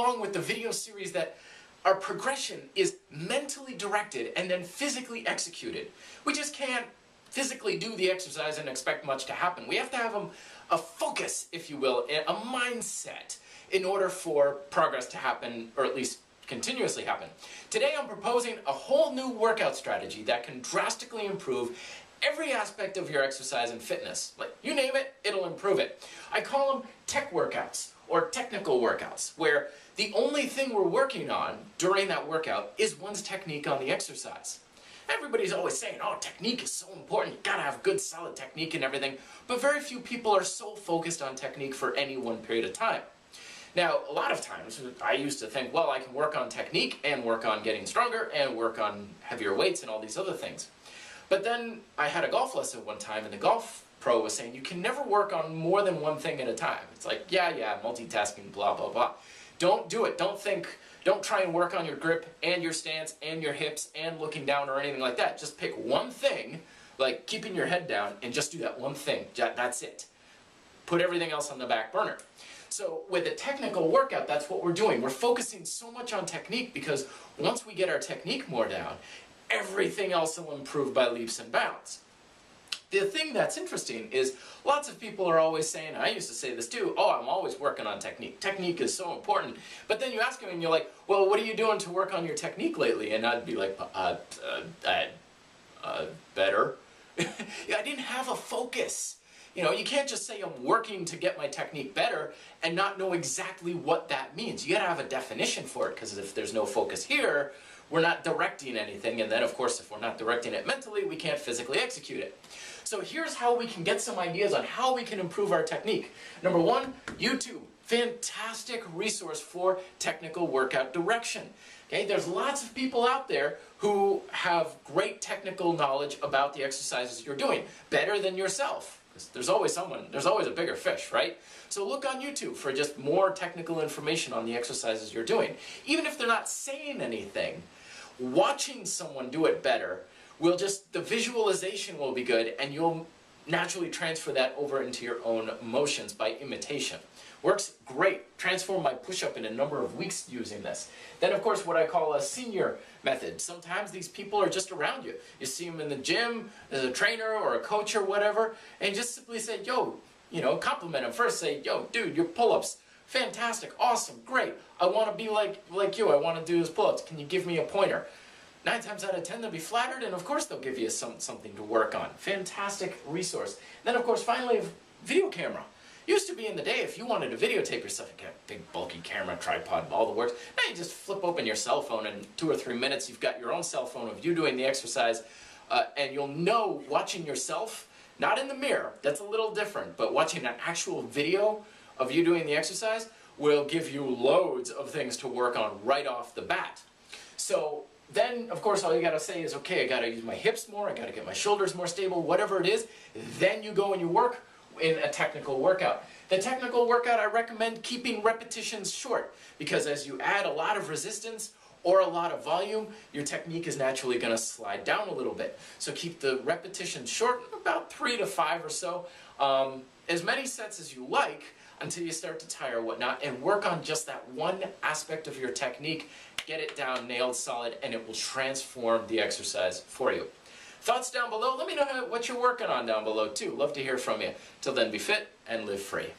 along with the video series that our progression is mentally directed and then physically executed. We just can't physically do the exercise and expect much to happen. We have to have a focus, if you will, a mindset in order for progress to happen, or at least continuously happen. Today I'm proposing a whole new workout strategy that can drastically improve every aspect of your exercise and fitness. Like, you name it, it'll improve it. I call them tech workouts or technical workouts, where the only thing we're working on during that workout is one's technique on the exercise. Everybody's always saying, oh, technique is so important, you gotta have good solid technique and everything, but very few people are so focused on technique for any one period of time. Now, a lot of times, I used to think, well, I can work on technique and work on getting stronger and work on heavier weights and all these other things. But then I had a golf lesson one time and the golf pro was saying, you can never work on more than one thing at a time. It's like, yeah, multitasking, blah, blah, blah. Don't do it. Don't try and work on your grip and your stance and your hips and looking down or anything like that. Just pick one thing, like keeping your head down, and just do that one thing. That's it. Put everything else on the back burner. So with a technical workout, that's what we're doing. We're focusing so much on technique because once we get our technique more down, everything else will improve by leaps and bounds. The thing that's interesting is lots of people are always saying, and I used to say this too, oh, I'm always working on technique. Technique is so important. But then you ask them and you're like, well, what are you doing to work on your technique lately? And I'd be like, better. I didn't have a focus. You know, you can't just say I'm working to get my technique better and not know exactly what that means. You gotta have a definition for it, because if there's no focus here, we're not directing anything, and then of course if we're not directing it mentally, we can't physically execute it. So here's how we can get some ideas on how we can improve our technique. Number one, YouTube. Fantastic resource for technical workout direction. Okay, there's lots of people out there who have great technical knowledge about the exercises you're doing, better than yourself. There's always a bigger fish, right? So look on YouTube for just more technical information on the exercises you're doing. Even if they're not saying anything, watching someone do it better will the visualization will be good, and you'll naturally transfer that over into your own motions by imitation. Works great. Transformed my push-up in a number of weeks using this. Then of course what I call a senior method. Sometimes these people are just around you. You see them in the gym as a trainer or a coach or whatever, and just simply say, yo, compliment them first. Say, yo, dude, your pull-ups, fantastic, awesome, great. I want to be like you. I want to do those pull-ups. Can you give me a pointer? 9 times out of 10 they'll be flattered, and of course they'll give you something to work on. Fantastic resource. Then of course finally, video camera. Used to be in the day, if you wanted to videotape yourself, you got a big bulky camera, tripod, all the works. Now you just flip open your cell phone, and in 2 or 3 minutes you've got your own cell phone of you doing the exercise, and you'll know, watching yourself, not in the mirror, that's a little different, but watching an actual video of you doing the exercise will give you loads of things to work on right off the bat. So then, of course, all you gotta say is, okay, I gotta use my hips more, I gotta get my shoulders more stable, whatever it is. Then you go and you work in a technical workout. The technical workout, I recommend keeping repetitions short, because as you add a lot of resistance or a lot of volume, your technique is naturally gonna slide down a little bit. So keep the repetitions short, about 3 to 5 or so, as many sets as you like, until you start to tire or whatnot, and work on just that one aspect of your technique, get it down, nailed solid, and it will transform the exercise for you. Thoughts down below? Let me know what you're working on down below too. Love to hear from you. Till then, be fit and live free.